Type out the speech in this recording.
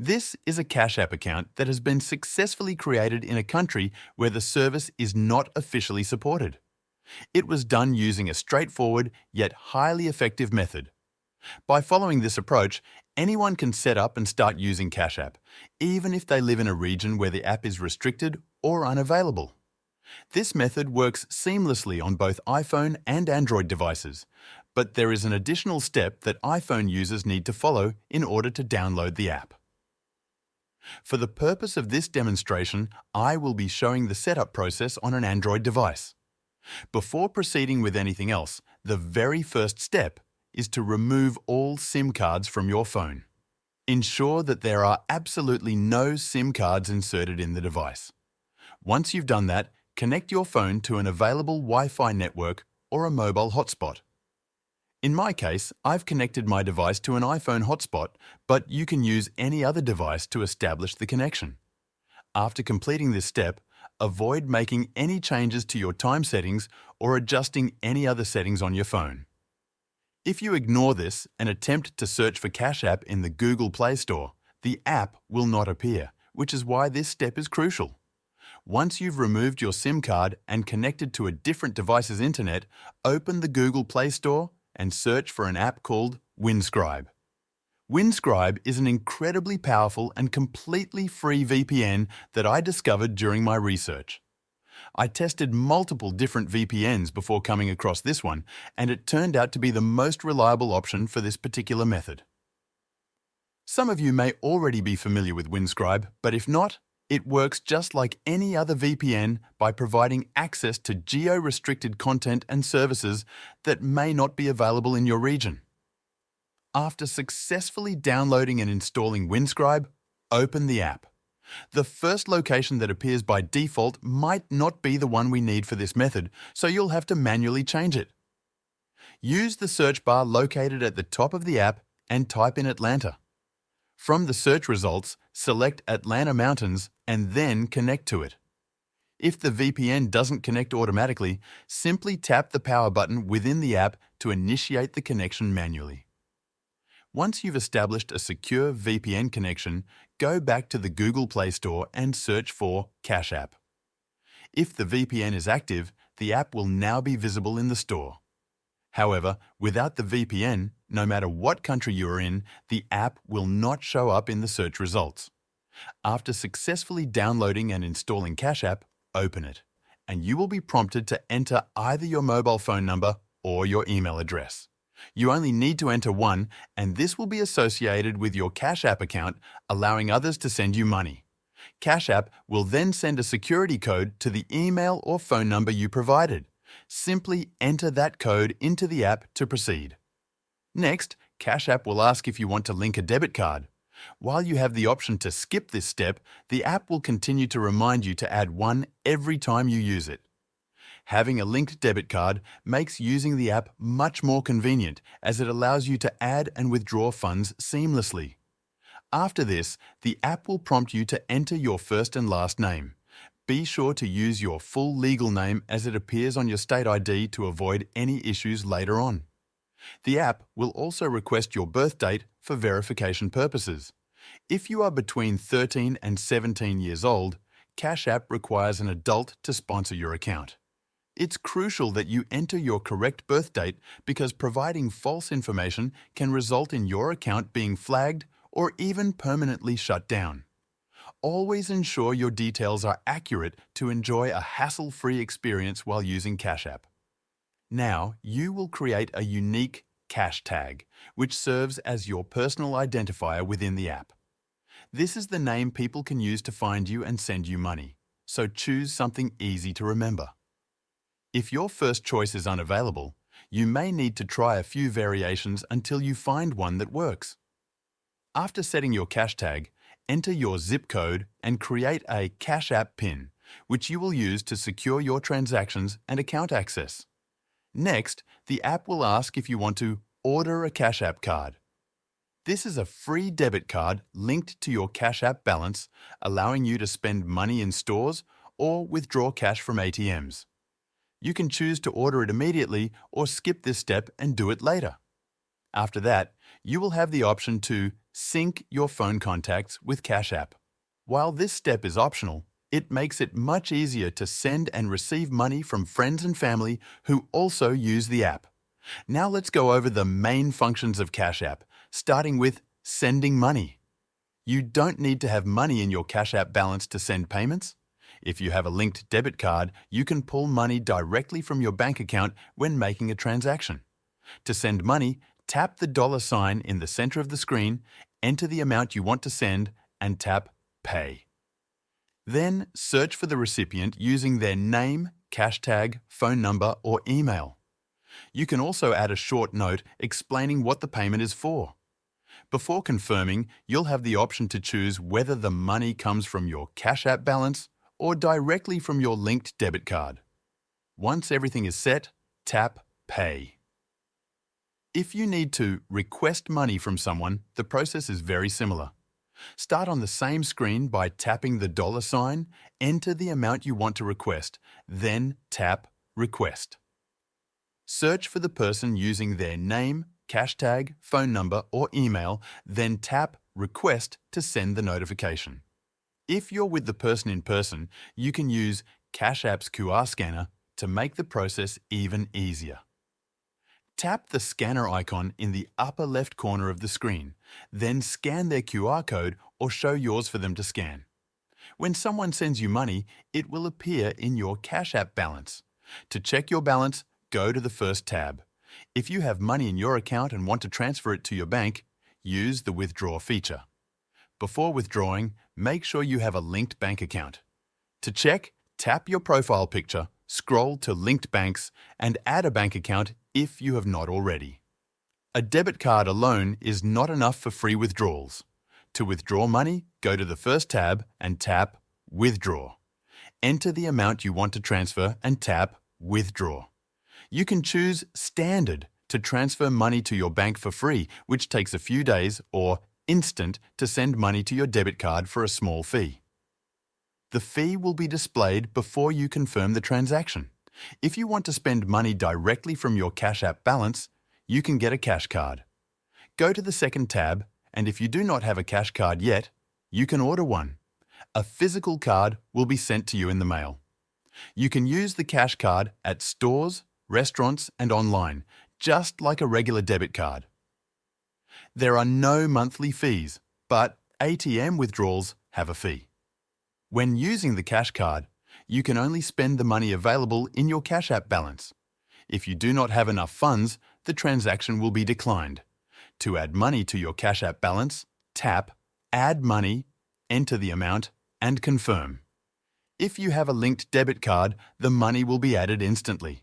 This is a Cash App account that has been successfully created in a country where the service is not officially supported. It was done using a straightforward yet highly effective method. By following this approach, anyone can set up and start using Cash App, even if they live in a region where the app is restricted or unavailable. This method works seamlessly on both iPhone and Android devices, but there is an additional step that iPhone users need to follow in order to download the app. For the purpose of this demonstration, I will be showing the setup process on an Android device. Before proceeding with anything else, the very first step is to remove all SIM cards from your phone. Ensure that there are absolutely no SIM cards inserted in the device. Once you've done that, connect your phone to an available Wi-Fi network or a mobile hotspot. In my case, I've connected my device to an iPhone hotspot, but you can use any other device to establish the connection. After completing this step, avoid making any changes to your time settings or adjusting any other settings on your phone. If you ignore this and attempt to search for Cash App in the Google Play Store, the app will not appear, which is why this step is crucial. Once you've removed your SIM card and connected to a different device's internet, open the Google Play Store and search for an app called Winscribe. Winscribe is an incredibly powerful and completely free VPN that I discovered during my research. I tested multiple different VPNs before coming across this one, and it turned out to be the most reliable option for this particular method. Some of you may already be familiar with Winscribe, but if not, it works just like any other VPN by providing access to geo-restricted content and services that may not be available in your region. After successfully downloading and installing Winscribe, open the app. The first location that appears by default might not be the one we need for this method, so you'll have to manually change it. Use the search bar located at the top of the app and type in Atlanta. From the search results, select Atlanta Mountains and then connect to it. If the VPN doesn't connect automatically, simply tap the power button within the app to initiate the connection manually. Once you've established a secure VPN connection, go back to the Google Play Store and search for Cash App. If the VPN is active, the app will now be visible in the store. However, without the VPN, no matter what country you are in, the app will not show up in the search results. After successfully downloading and installing Cash App, open it, and you will be prompted to enter either your mobile phone number or your email address. You only need to enter one, and this will be associated with your Cash App account, allowing others to send you money. Cash App will then send a security code to the email or phone number you provided. Simply enter that code into the app to proceed. Next, Cash App will ask if you want to link a debit card. While you have the option to skip this step, the app will continue to remind you to add one every time you use it. Having a linked debit card makes using the app much more convenient, as it allows you to add and withdraw funds seamlessly. After this, the app will prompt you to enter your first and last name. Be sure to use your full legal name as it appears on your state ID to avoid any issues later on. The app will also request your birth date for verification purposes. If you are between 13 and 17 years old, Cash App requires an adult to sponsor your account. It's crucial that you enter your correct birth date because providing false information can result in your account being flagged or even permanently shut down. Always ensure your details are accurate to enjoy a hassle-free experience while using Cash App. Now, you will create a unique cash tag, which serves as your personal identifier within the app. This is the name people can use to find you and send you money, so choose something easy to remember. If your first choice is unavailable, you may need to try a few variations until you find one that works. After setting your cash tag, enter your zip code and create a Cash App PIN, which you will use to secure your transactions and account access. Next, the app will ask if you want to order a Cash App card. This is a free debit card linked to your Cash App balance, allowing you to spend money in stores or withdraw cash from ATMs. You can choose to order it immediately or skip this step and do it later. After that, you will have the option to sync your phone contacts with Cash App. While this step is optional, it makes it much easier to send and receive money from friends and family who also use the app. Now let's go over the main functions of Cash App, starting with sending money. You don't need to have money in your Cash App balance to send payments. If you have a linked debit card, you can pull money directly from your bank account when making a transaction. To send money, tap the $sign in the center of the screen, enter the amount you want to send, and tap Pay. Then search for the recipient using their name, cash tag, phone number, or email. You can also add a short note explaining what the payment is for. Before confirming, you'll have the option to choose whether the money comes from your Cash App balance or directly from your linked debit card. Once everything is set, tap Pay. If you need to request money from someone, the process is very similar. Start on the same screen by tapping the $sign, enter the amount you want to request, then tap Request. Search for the person using their name, cash tag, phone number, or email, then tap Request to send the notification. If you're with the person in person, you can use Cash App's QR scanner to make the process even easier. Tap the scanner icon in the upper left corner of the screen, then scan their QR code or show yours for them to scan. When someone sends you money, it will appear in your Cash App balance. To check your balance, go to the first tab. If you have money in your account and want to transfer it to your bank, use the Withdraw feature. Before withdrawing, make sure you have a linked bank account. To check, tap your profile picture, scroll to Linked Banks, and add a bank account if you have not already. A debit card alone is not enough for free withdrawals. To withdraw money, go to the first tab and tap Withdraw. Enter the amount you want to transfer and tap Withdraw. You can choose Standard to transfer money to your bank for free, which takes a few days, or Instant to send money to your debit card for a small fee. The fee will be displayed before you confirm the transaction. If you want to spend money directly from your Cash App balance, you can get a cash card. Go to the second tab, and if you do not have a cash card yet, you can order one. A physical card will be sent to you in the mail. You can use the cash card at stores, restaurants, and online, just like a regular debit card. There are no monthly fees, but ATM withdrawals have a fee. When using the cash card, you can only spend the money available in your Cash App balance. If you do not have enough funds, the transaction will be declined. To add money to your Cash App balance, tap Add Money, enter the amount, and confirm. If you have a linked debit card, the money will be added instantly.